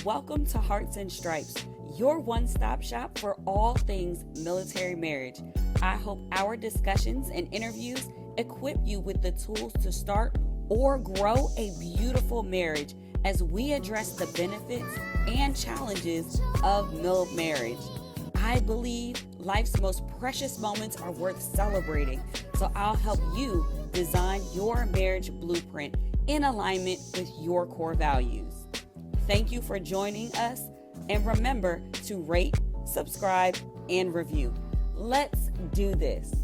Welcome to Hearts and Stripes, your one-stop shop for all things military marriage. I hope our discussions and interviews equip you with the tools to start or grow a beautiful marriage as we address the benefits and challenges of MILF marriage. I believe life's most precious moments are worth celebrating, so I'll help you design your marriage blueprint in alignment with your core values. Thank you for joining us, and remember to rate, subscribe, and review. Let's do this.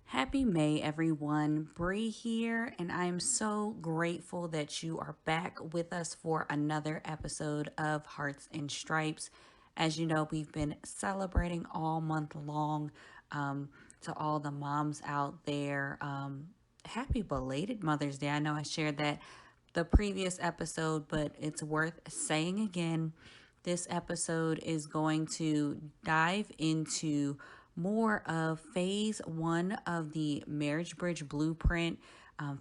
Happy May, everyone. Bree here, and I am so grateful that you are back with us for another episode of Hearts and Stripes. As you know, we've been celebrating all month long. To all the moms out there, happy belated Mother's Day. I know I shared that the previous episode, but it's worth saying again. This episode is going to dive into more of phase one of the Marriage Bridge Blueprint.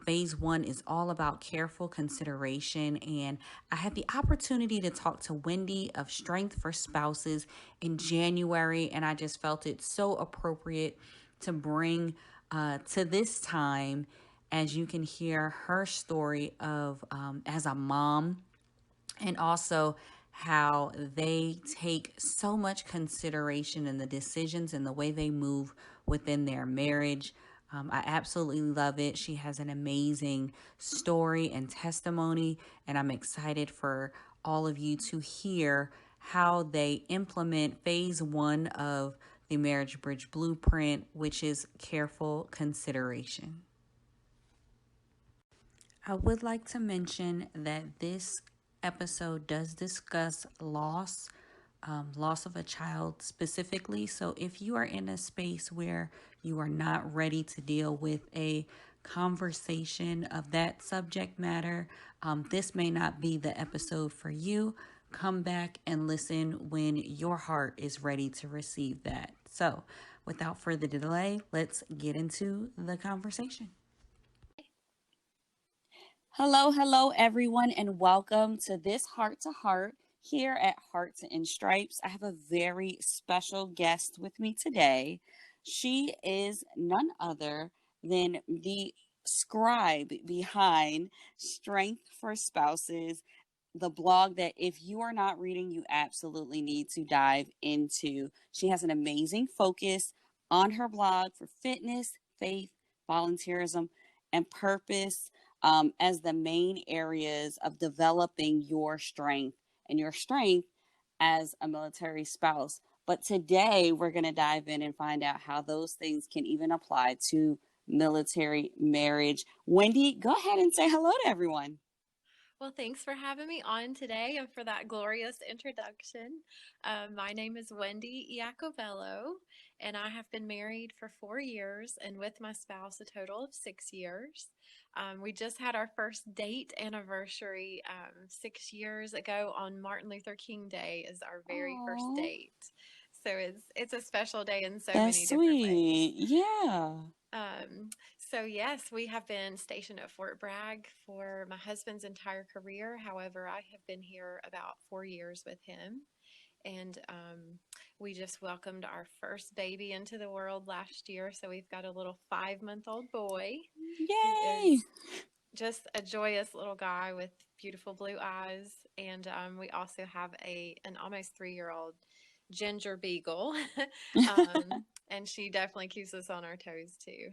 Phase one is all about careful consideration, and I had the opportunity to talk to Wendy of Strength for Spouses in January, and I just felt it so appropriate to bring to this time, as you can hear her story of as a mom, and also how they take so much consideration in the decisions and the way they move within their marriage. I absolutely love it. She has an amazing story and testimony, and I'm excited for all of you to hear how they implement phase one of the Marriage Bridge Blueprint, which is careful consideration. I would like to mention that this episode does discuss loss, loss of a child specifically. So if you are in a space where you are not ready to deal with a conversation of that subject matter, this may not be the episode for you. Come back and listen when your heart is ready to receive that. So without further delay, let's get into the conversation. Hello, everyone, and welcome to this Heart to Heart here at Hearts and Stripes. I have a very special guest with me today. She is none other than the scribe behind Strength for Spouses, the blog that if you are not reading, you absolutely need to dive into. She has an amazing focus on her blog for fitness, faith, volunteerism, and purpose. As the main areas of developing your strength and your strength as a military spouse. But today we're going to dive in and find out how those things can even apply to military marriage. Wendy, go ahead and say hello to everyone. Well, thanks for having me on today and for that glorious introduction. My name is Wendy Iacobello, and I have been married for 4 years and with my spouse a total of 6 years. We just had our first date anniversary 6 years ago on Martin Luther King Day is our very first Aww, date. So it's a special day in so many that's different ways. sweet. Yeah. So yes, we have been stationed at Fort Bragg for my husband's entire career. However, I have been here about 4 years with him, and we just welcomed our first baby into the world last year. So we've got a little 5-month-old boy. He Yay. is just a joyous little guy with beautiful blue eyes, and we also have an almost 3-year-old ginger beagle, and she definitely keeps us on our toes too.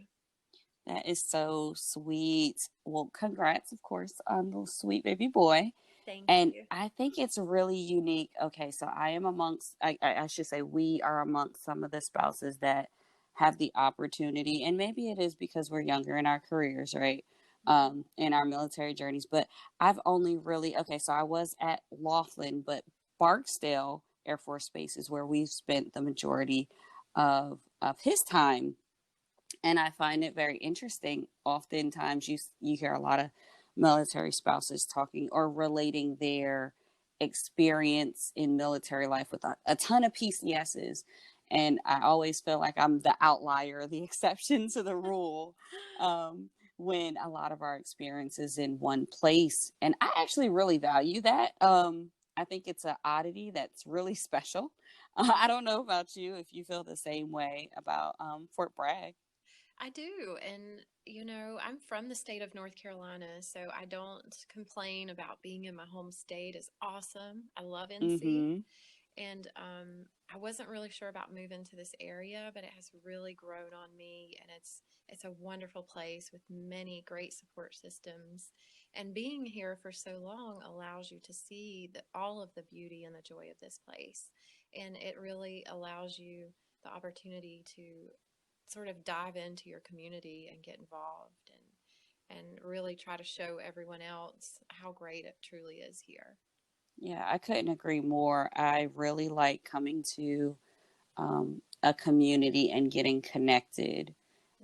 That is so sweet. Well, congrats, of course, on the sweet baby boy. Thank And you. I think it's really unique. Okay, so I am amongst, I should say, we are amongst some of the spouses that have the opportunity, and maybe it is because we're younger in our careers, right? In our military journeys. But I've only really, okay, so I was at Laughlin, but Barksdale Air Force Base is where we've spent the majority of his time, and I find it very interesting. Oftentimes, you hear a lot of military spouses talking or relating their experience in military life with a ton of PCSs, and I always feel like I'm the outlier, the exception to the rule. Um, when a lot of our experience is in one place. And I actually really value that. I think it's an oddity that's really special. I don't know about you if you feel the same way about Fort Bragg. I do. And, I'm from the state of North Carolina, so I don't complain about being in my home state. It's awesome. I love NC. Mm-hmm. And I wasn't really sure about moving to this area, but it has really grown on me, and it's a wonderful place with many great support systems. And being here for so long allows you to see all of the beauty and the joy of this place, and it really allows you the opportunity to sort of dive into your community and get involved and really try to show everyone else how great it truly is here. Yeah, I couldn't agree more. I really like coming to a community and getting connected.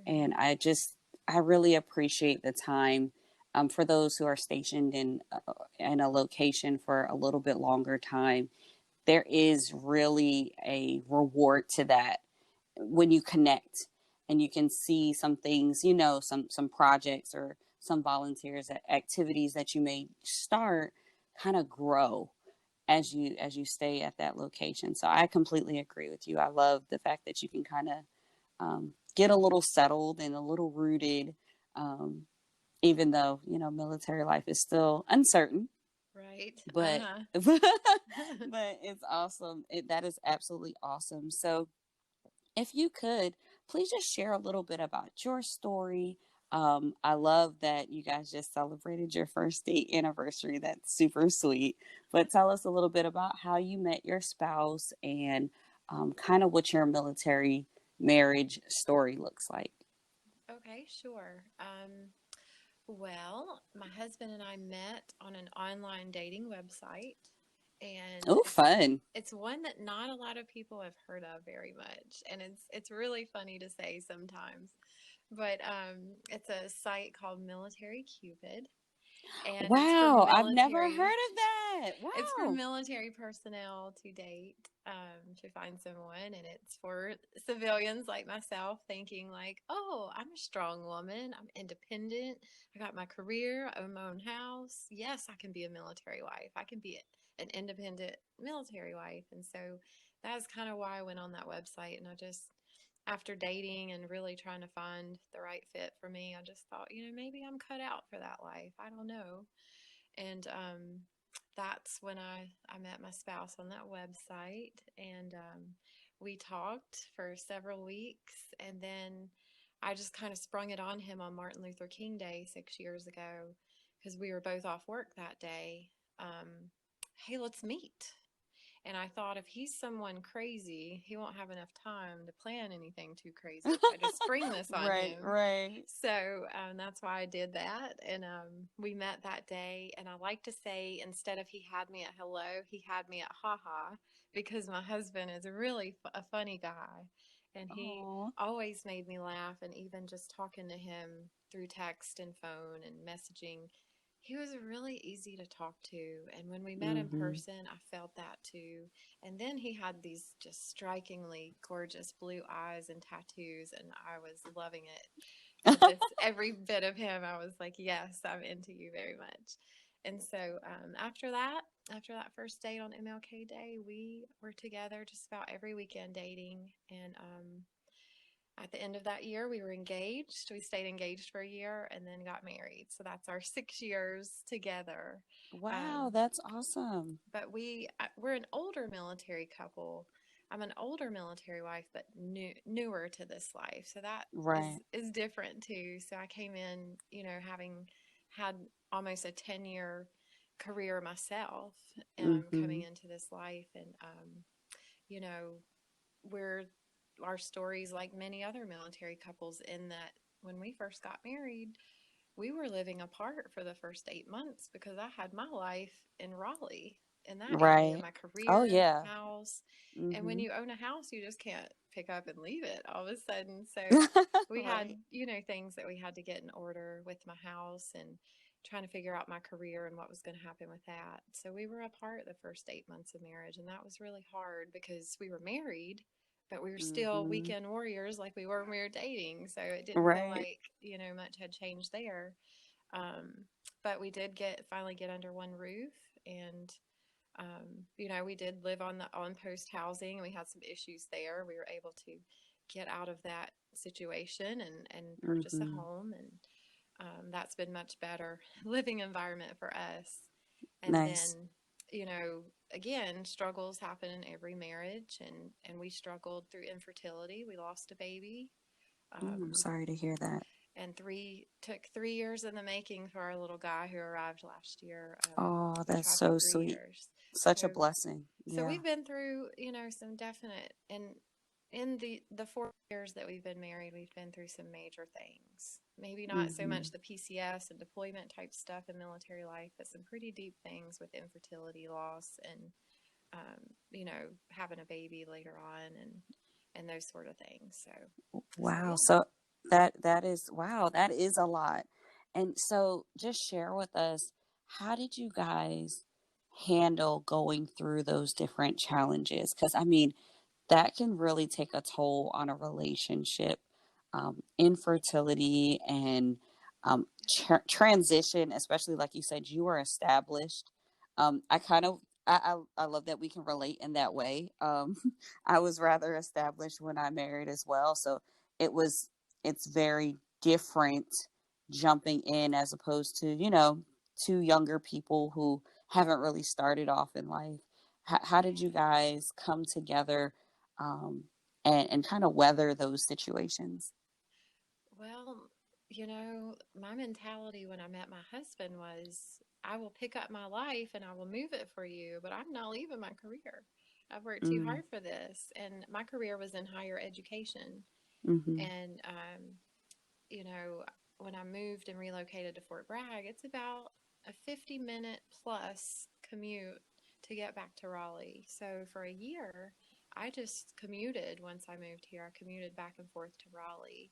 And Hmm. I really appreciate the time for those who are stationed in a location for a little bit longer time. There is really a reward to that when you connect and you can see some things, some projects or some volunteers activities that you may start kind of grow as you stay at that location. So I completely agree with you. I love the fact that you can kind of get a little settled and a little rooted, um, even though military life is still uncertain. Right. But Uh-huh. but it's awesome. That is absolutely awesome. So if you could, please just share a little bit about your story. I love that you guys just celebrated your first date anniversary. That's super sweet. But tell us a little bit about how you met your spouse and kind of what your military marriage story looks like. Okay, sure. Well, my husband and I met on an online dating website, and Oh, fun. it's one that not a lot of people have heard of very much, and it's really funny to say sometimes. But it's a site called Military Cupid, and it's for Wow, I've never military. heard of that. It's for Wow. military personnel to date, to find someone, and it's for civilians like myself thinking like, oh, I'm a strong woman, I'm independent, I got my career, I own my own house. Yes, I can be a military wife. I can be an independent military wife. And so that's kind of why I went on that website, and I just after dating and really trying to find the right fit for me, I just thought, maybe I'm cut out for that life. I don't know. And that's when I met my spouse on that website. And we talked for several weeks. And then I just kind of sprung it on him on Martin Luther King Day 6 years ago because we were both off work that day. Hey, let's meet. And I thought if he's someone crazy, he won't have enough time to plan anything too crazy if I just spring this on Right, him. right. So that's why I did that. And we met that day. And I like to say, instead of he had me at hello, he had me at haha, because my husband is really a funny guy. And he Oh. always made me laugh. And even just talking to him through text and phone and messaging, he was really easy to talk to. And when we met in Mm-hmm. person, I felt that too. And then he had these just strikingly gorgeous blue eyes and tattoos, and I was loving it. Just every bit of him, I was like, yes, I'm into you very much. And so after that first date on MLK Day, we were together just about every weekend dating. And at the end of that year, we were engaged. We stayed engaged for a year and then got married. So that's our 6 years together. Wow, Um, that's awesome. but we're an older military couple. I'm an older military wife, but newer to this life, so that Right. is different too. So I came in, having had almost a 10-year career myself, coming Mm-hmm. into this life, and you know, we're our stories like many other military couples in that when we first got married, we were living apart for the first 8 months because I had my life in Raleigh, in that area, Right. my Oh, career, yeah. my house. And when Mm-hmm. you own a house, you just can't pick up and leave it all of a sudden. So we had, Right. things that we had to get in order with my house and trying to figure out my career and what was going to happen with that. So we were apart the first 8 months of marriage, and that was really hard because we were married, but we were still Mm-hmm. weekend warriors like we were when we were dating. So it didn't feel Right. like, much had changed there. Um, but we did finally get under one roof, and we did live on the on post housing. We had some issues there. We were able to get out of that situation and purchase a Mm-hmm. home, and that's been much better living environment for us. And then, Nice. again, struggles happen in every marriage, and we struggled through infertility. We lost a baby. I'm Um, sorry to hear that. and took 3 years in the making for our little guy who arrived last year. Oh, We that's tried for so three sweet. years. Such a So blessing. so Yeah. we've been through, some definite, and in the 4 years that we've been married, we've been through some major things. Maybe not so Mm-hmm. much the PCS and deployment type stuff in military life, but some pretty deep things with infertility loss and having a baby later on, and those sort of things. So Wow. yeah. So that is wow, that is a lot. And so just share with us, how did you guys handle going through those different challenges? Because I mean, that can really take a toll on a relationship. Infertility and transition, especially like you said, you were established. I kind of I love that we can relate in that way. I was rather established when I married as well, so it was it's very different jumping in as opposed to two younger people who haven't really started off in life. How did you guys come together um, and kind of weather those situations? Well, my mentality when I met my husband was, I will pick up my life and I will move it for you, but I'm not leaving my career. I've worked too Mm, hard for this. And my career was in higher education. mm-hmm. And, you know, when I moved and relocated to Fort Bragg, it's about a 50-minute plus commute to get back to Raleigh. So for a year, I just commuted once I moved here. I commuted back and forth to Raleigh,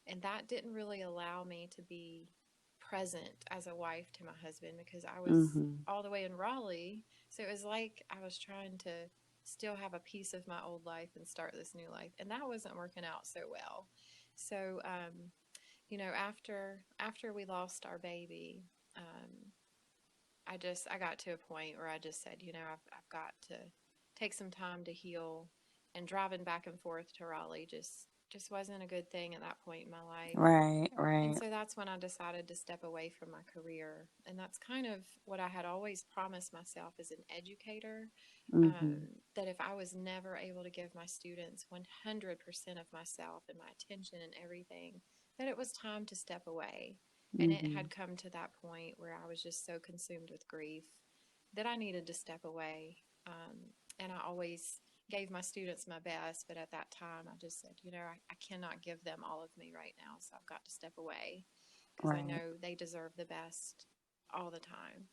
and that didn't really allow me to be present as a wife to my husband because I was Mm-hmm. all the way in Raleigh. So it was like I was trying to still have a piece of my old life and start this new life, and that wasn't working out so well. So, after we lost our baby, I got to a point where I just said, I've got to take some time to heal, and driving back and forth to Raleigh just wasn't a good thing at that point in my life. Right, And right. so that's when I decided to step away from my career. And that's kind of what I had always promised myself as an educator, Mm-hmm. that if I was never able to give my students 100% of myself and my attention and everything, that it was time to step away. And it Mm-hmm. had come to that point where I was just so consumed with grief that I needed to step away. And I always gave my students my best, but at that time I just said, I cannot give them all of me right now, so I've got to step away because I Right. know they deserve the best all the time.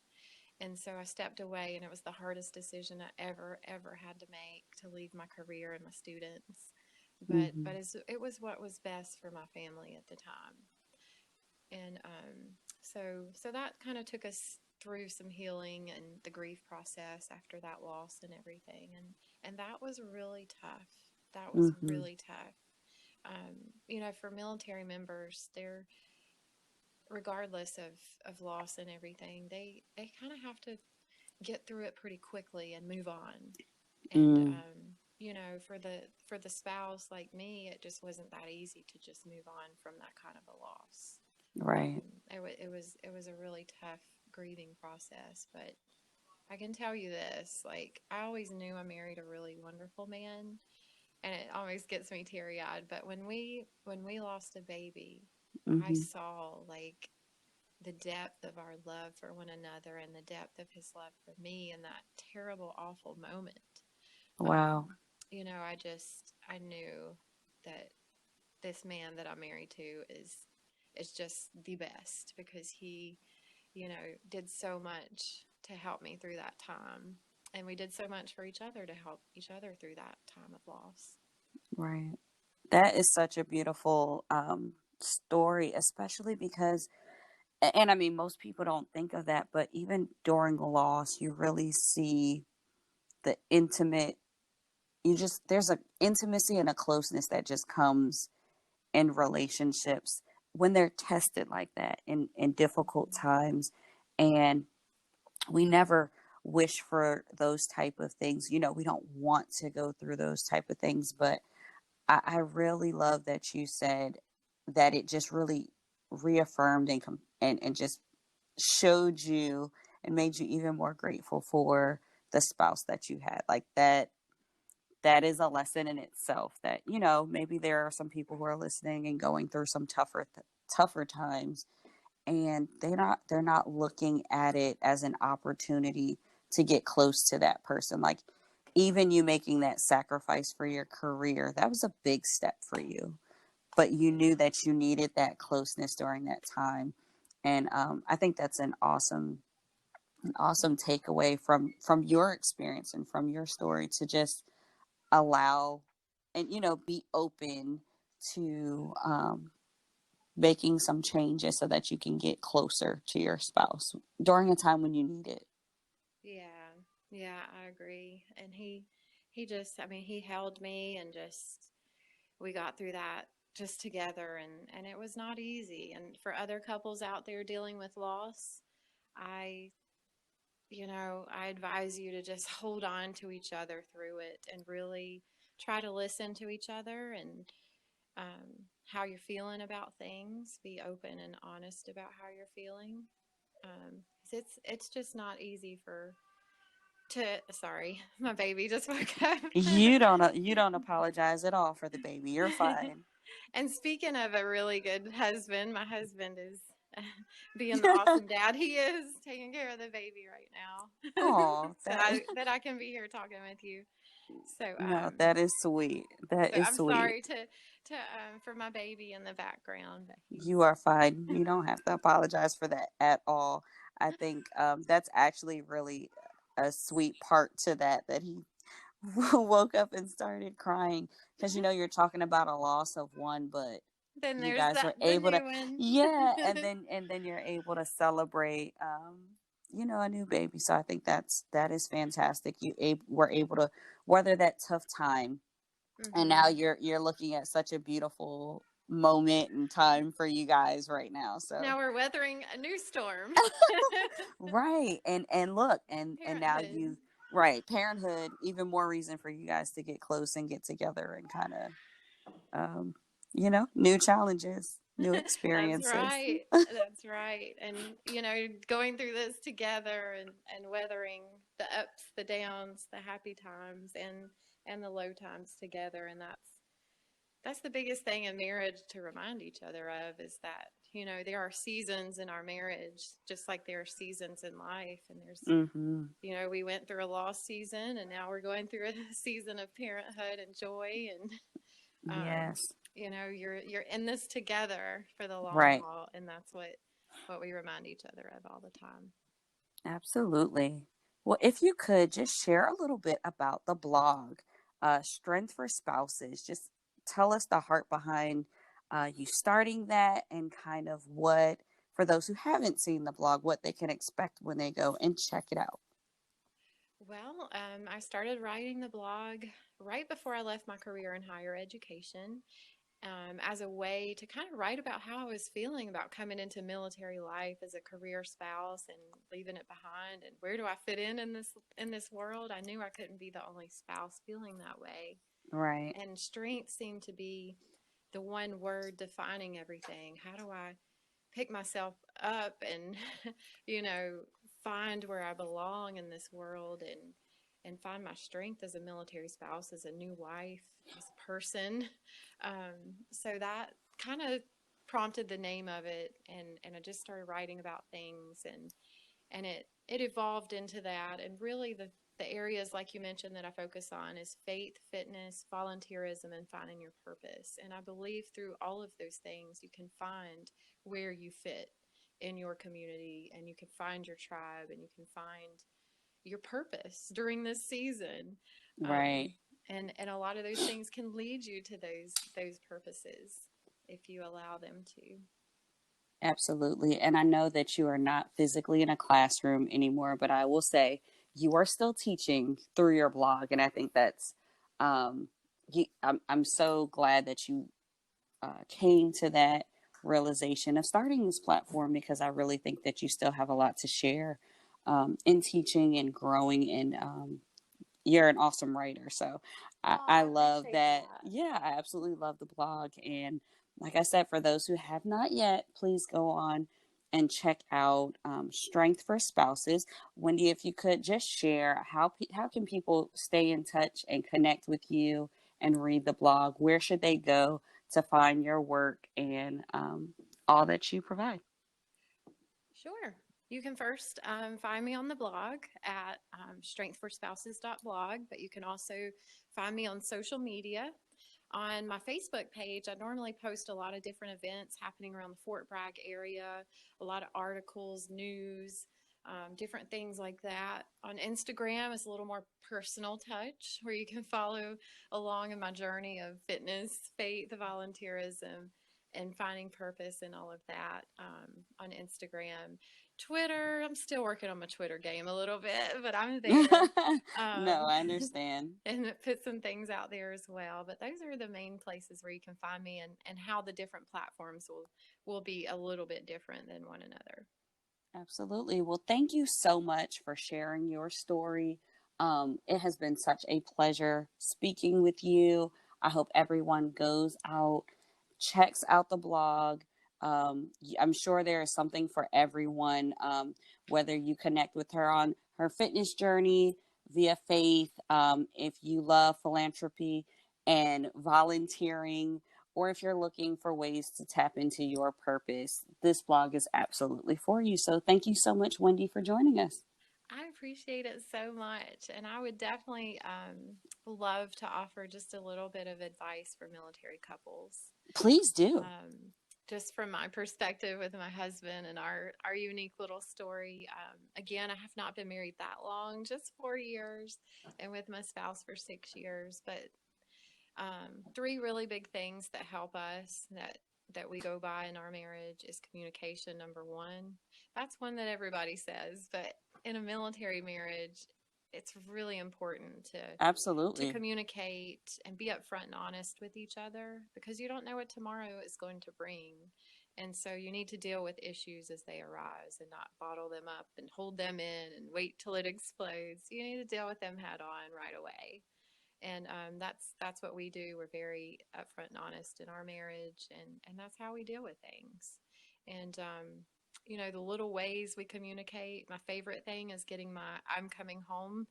And so I stepped away, and it was the hardest decision I ever had to make, to leave my career and my students. But Mm-hmm. it was what was best for my family at the time. And so that kind of took us through some healing and the grief process after that loss and everything. And that was really tough. That was Mm-hmm. really tough. For military members, they're, regardless of loss and everything, they kind of have to get through it pretty quickly and move on. And Mm, for the spouse like me, it just wasn't that easy to just move on from that kind of a loss. right. It was a really tough grieving process, but I can tell you this: like, I always knew I married a really wonderful man, and it always gets me teary eyed. But when we lost a baby, I Mm-hmm. saw, like, the depth of our love for one another and the depth of his love for me in that terrible, awful moment. Wow. Um, I knew that this man that I'm married to is just the best, because he, did so much to help me through that time. And we did so much for each other to help each other through that time of loss. Right. That is such a beautiful story, especially because, and I mean, most people don't think of that, but even during loss, you really see the intimate, there's a intimacy and a closeness that just comes in relationships when they're tested like that in difficult Mhm. times. And we never wish for those type of things. We don't want to go through those type of things, but I really love that you said that it just really reaffirmed and just showed you and made you even more grateful for the spouse that you had. Like that is a lesson in itself, that maybe there are some people who are listening and going through some tougher times, and they're not looking at it as an opportunity to get close to that person. Like, even you making that sacrifice for your career, that was a big step for you, but you knew that you needed that closeness during that time. And I think that's an awesome takeaway from your experience and from your story, to just allow and be open to making some changes so that you can get closer to your spouse during a time when you need it. Yeah, yeah, I agree. And he just, I mean, he held me and just we got through that just together, and it was not easy. And for other couples out there dealing with loss, I I advise you to just hold on to each other through it and really try to listen to each other and how you're feeling about things. Be open and honest about how you're feeling. 'Cause it's just not easy for to. Sorry, my baby just woke up. You don't apologize at all for the baby. You're fine. And speaking of a really good husband, my husband is being the awesome dad he is, taking care of the baby right now, Oh, so I can be here talking with you. So no, that is sweet. That is I'm sweet. sorry to for my baby in the background, but he's You are fine. You don't have to apologize for that at all. I think that's actually really a sweet part to that he woke up and started crying, because you're talking about a loss of one, but then you there's guys were that the able to, new one. yeah, and then you're able to celebrate a new baby. So I think that is fantastic. Were able to weather that tough time, and now Hmm. you're looking at such a beautiful moment and time for you guys right now. So Now we're weathering a new storm. right, and look, and now Parenthood. you, right, parenthood, even more reason for you guys to get close and get together and kind of new challenges, new That's experiences. right. That's right. And going through this together and weathering the ups, the downs, the happy times and the low times together. And that's the biggest thing in marriage to remind each other of, is that, there are seasons in our marriage, just like there are seasons in life. And there's, Hmm. we went through a loss season, and now we're going through a season of parenthood and joy. And Yes. you're in this together for the long Right. haul, and that's what we remind each other of all the time. Absolutely. Well, if you could just share a little bit about the blog, Strength for Spouses, just tell us the heart behind you starting that, and kind of what, for those who haven't seen the blog, what they can expect when they go and check it out. Well, I started writing the blog right before I left my career in higher education, as a way to kind of write about how I was feeling about coming into military life as a career spouse and leaving it behind, and where do I fit in this world. I knew I couldn't be the only spouse feeling that way, Right. and strength seemed to be the one word defining everything. How do I pick myself up and you know find where I belong in this world, and find my strength as a military spouse, as a new wife, as a person. So that kind of prompted the name of it, and I just started writing about things, and it evolved into that. And really the areas, like you mentioned, that I focus on is faith, fitness, volunteerism, and finding your purpose. And I believe through all of those things you can find where you fit in your community, and you can find your tribe, and you can find your purpose during this season. Right. um, and a lot of those things can lead you to those purposes if you allow them to. Absolutely. And I know that you are not physically in a classroom anymore, but I will say you are still teaching through your blog. And I think that's um, I'm so glad that you came to that realization of starting this platform, because I really think that you still have a lot to share in teaching and growing. And you're an awesome writer. So Oh, I I love appreciate that. that. Yeah, I absolutely love the blog. And like I said, for those who have not yet, please go on and check out Strength for Spouses. Wendy, if you could just share how can people stay in touch and connect with you and read the blog? Where should they go to find your work and all that you provide? Sure. You can first find me on the blog at strengthforspouses.blog, but you can also find me on social media. On my Facebook page, I normally post a lot of different events happening around the Fort Bragg area, a lot of articles, news, different things like that. On Instagram, it's a little more personal touch where you can follow along in my journey of fitness, faith, volunteerism, and finding purpose and all of that on Instagram. Twitter, I'm still working on my Twitter game a little bit, but I'm there. No, Um, I understand. and put some things out there as well. But those are the main places where you can find me, and how the different platforms will be a little bit different than one another. Absolutely. Well, thank you so much for sharing your story. It has been such a pleasure speaking with you. I hope everyone goes out, checks out the blog. I'm sure there is something for everyone, whether you connect with her on her fitness journey via faith, if you love philanthropy and volunteering, or if you're looking for ways to tap into your purpose, this blog is absolutely for you. So thank you so much, Wendy, for joining us. I appreciate it so much. And I would definitely love to offer just a little bit of advice for military couples. Please do. Um, just from my perspective with my husband and our unique little story. Again, I have not been married that long, just 4 years, and with my spouse for 6 years. But three really big things that help us that we go by in our marriage is communication. Number one, that's one that everybody says, but in a military marriage, it's really important to Absolutely. communicate and be upfront and honest with each other, because you don't know what tomorrow is going to bring. And so you need to deal with issues as they arise and not bottle them up and hold them in and wait till it explodes. You need to deal with them head on right away. And that's what we do. We're very upfront and honest in our marriage, and that's how we deal with things. And the little ways we communicate. My favorite thing is getting my "I'm coming home"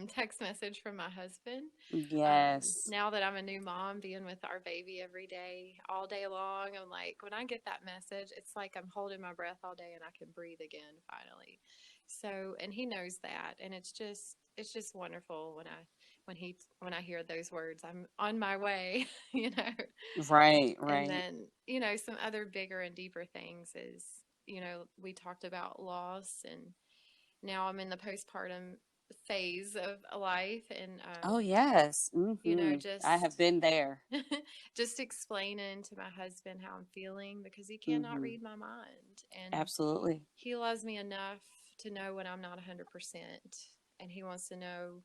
text message from my husband. Yes. Now that I'm a new mom, being with our baby every day, all day long, I'm like, when I get that message, it's like I'm holding my breath all day and I can breathe again finally. So, and he knows that, and it's just wonderful when I hear those words. I'm on my way, you know. Right, And right. then, some other bigger and deeper things is, we talked about loss, and now I'm in the postpartum phase of a life, and Oh, yes. I have just been there. just explaining to my husband how I'm feeling, because he cannot hmm read my mind, and Absolutely. he loves me enough to know when I'm not 100%, and he wants to know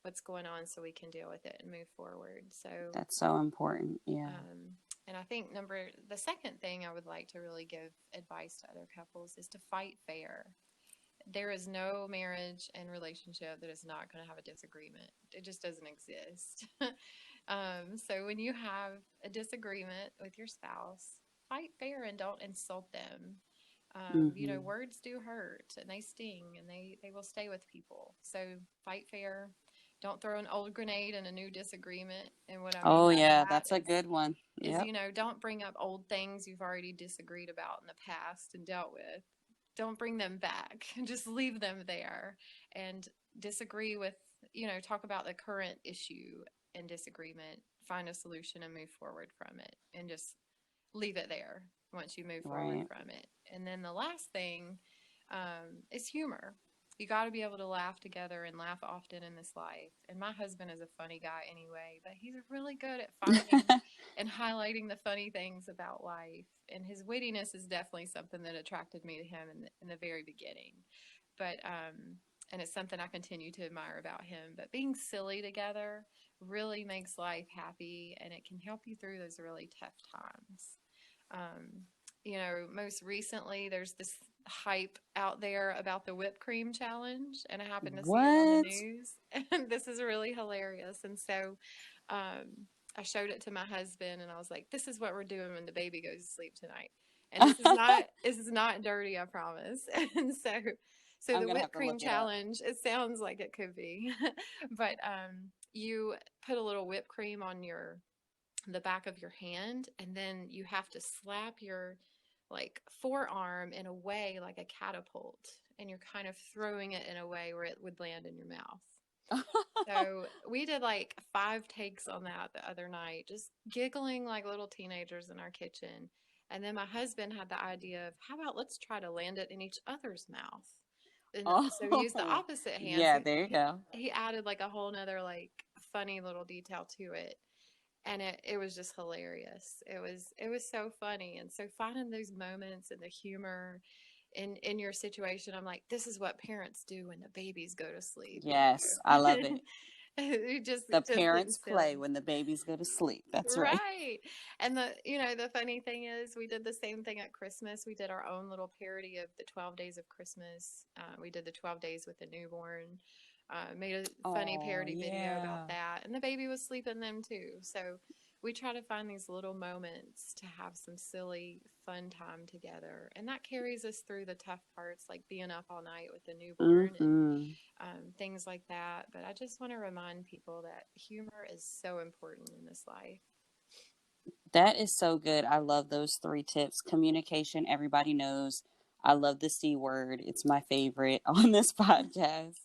what's going on so we can deal with it and move forward. So, That's so important. Yeah. um, and I think the second thing I would like to really give advice to other couples is to fight fair. There is no marriage and relationship that is not going to have a disagreement. It just doesn't exist. So when you have a disagreement with your spouse, fight fair and don't insult them. hmm Words do hurt and they sting, and they will stay with people. So fight fair. Don't throw an old grenade in a new disagreement. And what I mean Oh, by yeah. that That's a good one. is, Yep. don't bring up old things you've already disagreed about in the past and dealt with. Don't bring them back. Just leave them there and disagree with, talk about the current issue and disagreement, find a solution and move forward from it, and just leave it there once you move forward Right. from it. And then the last thing is humor. You got to be able to laugh together and laugh often in this life. And my husband is a funny guy anyway, but he's really good at finding and highlighting the funny things about life. And his wittiness is definitely something that attracted me to him in the very beginning. But and it's something I continue to admire about him. But being silly together really makes life happy, and it can help you through those really tough times. Um, Most recently, there's this hype out there about the whipped cream challenge, and I happened to see it on the What? news, and this is really hilarious. And so, I showed it to my husband, and I was like, "This is what we're doing when the baby goes to sleep tonight." And this is not dirty, I promise. And so I'm the gonna whipped have to cream look it up. challenge, it sounds like it could be, but you put a little whipped cream on the back of your hand, and then you have to slap your like forearm in a way like a catapult, and you're kind of throwing it in a way where it would land in your mouth. So we did like 5 takes on that the other night, just giggling like little teenagers in our kitchen. And then my husband had the idea of, how about let's try to land it in each other's mouth? And so he used the Oh, opposite hand. yeah, So there you he, go. he added like a whole nother like funny little detail to it. And it was just hilarious. It was so funny. And so finding those moments and the humor in your situation, I'm like, this is what parents do when the babies go to sleep. Yes, I love it. It The just getting parents play silly. when the babies go to sleep. That's right. Right. And the funny thing is, we did the same thing at Christmas. We did our own little parody of the 12 days of Christmas. We did the 12 days with the newborn. Made a funny Oh, parody video about yeah. that, and the baby was sleeping them too. So we try to find these little moments to have some silly, fun time together, and that carries us through the tough parts, like being up all night with the newborn and Hmm. things like that. But I just want to remind people that humor is so important in this life. That is so good. I love those three tips. Communication, everybody knows. I love the C word. It's my favorite on this podcast.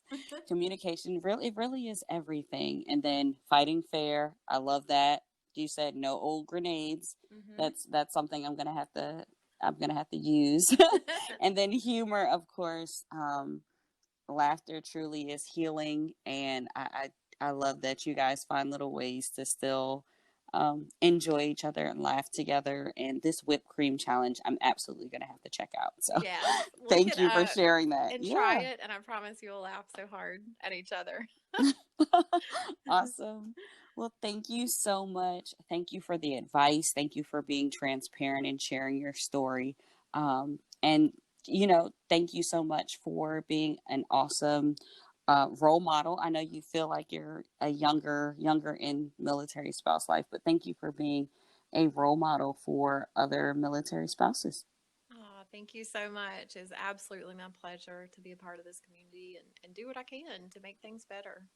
Communication really, it really is everything. And then fighting fair. I love that. You said no old grenades. Hmm. That's something I'm gonna have to use. And then humor, of course. Laughter truly is healing, and I love that you guys find little ways to still enjoy each other and laugh together. And this whipped cream challenge, I'm absolutely going to have to check out. So Yes, look thank it you for up sharing that. and try Yeah. it, and I promise you'll laugh so hard at each other. Awesome. Well, thank you so much. Thank you for the advice. Thank you for being transparent and sharing your story. And thank you so much for being an awesome role model. I know you feel like you're a younger in military spouse life, but thank you for being a role model for other military spouses. Oh, thank you so much. It's absolutely my pleasure to be a part of this community and do what I can to make things better.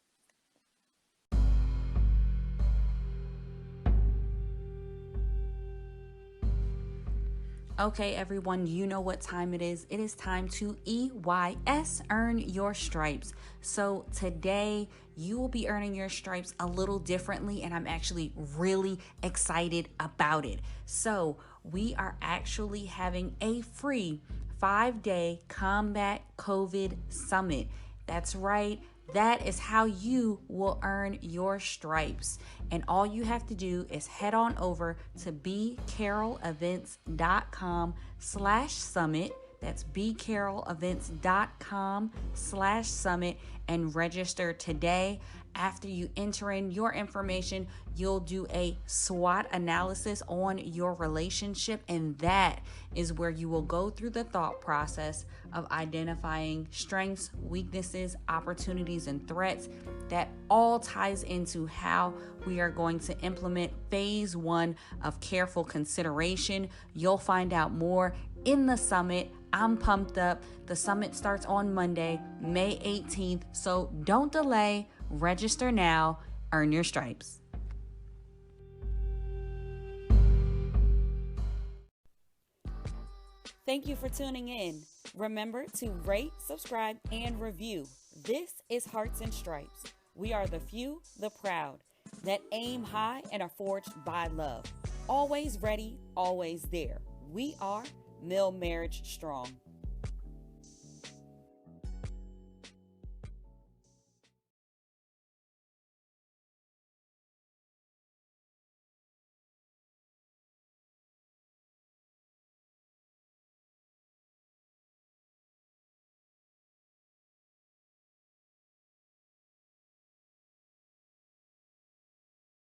Okay, everyone, you know what time it is. It is time to EYS, earn your stripes. So today you will be earning your stripes a little differently, and I'm actually really excited about it. So we are actually having a free 5-day Combat COVID Summit. That's right. That is how you will earn your stripes. And all you have to do is head on over to bcarolevents.com/summit. That's bcarolevents.com/summit and register today. After you enter in your information, you'll do a SWOT analysis on your relationship, and that is where you will go through the thought process of identifying strengths, weaknesses, opportunities, and threats. That all ties into how we are going to implement phase 1 of careful consideration. You'll find out more in the summit. I'm pumped up. The summit starts on Monday, May 18th, so don't delay. Register now. Earn your stripes. Thank you for tuning in. Remember to rate, subscribe, and review. This is Hearts and Stripes. We are the few, the proud, that aim high and are forged by love. Always ready, always there. We are Mill Marriage Strong.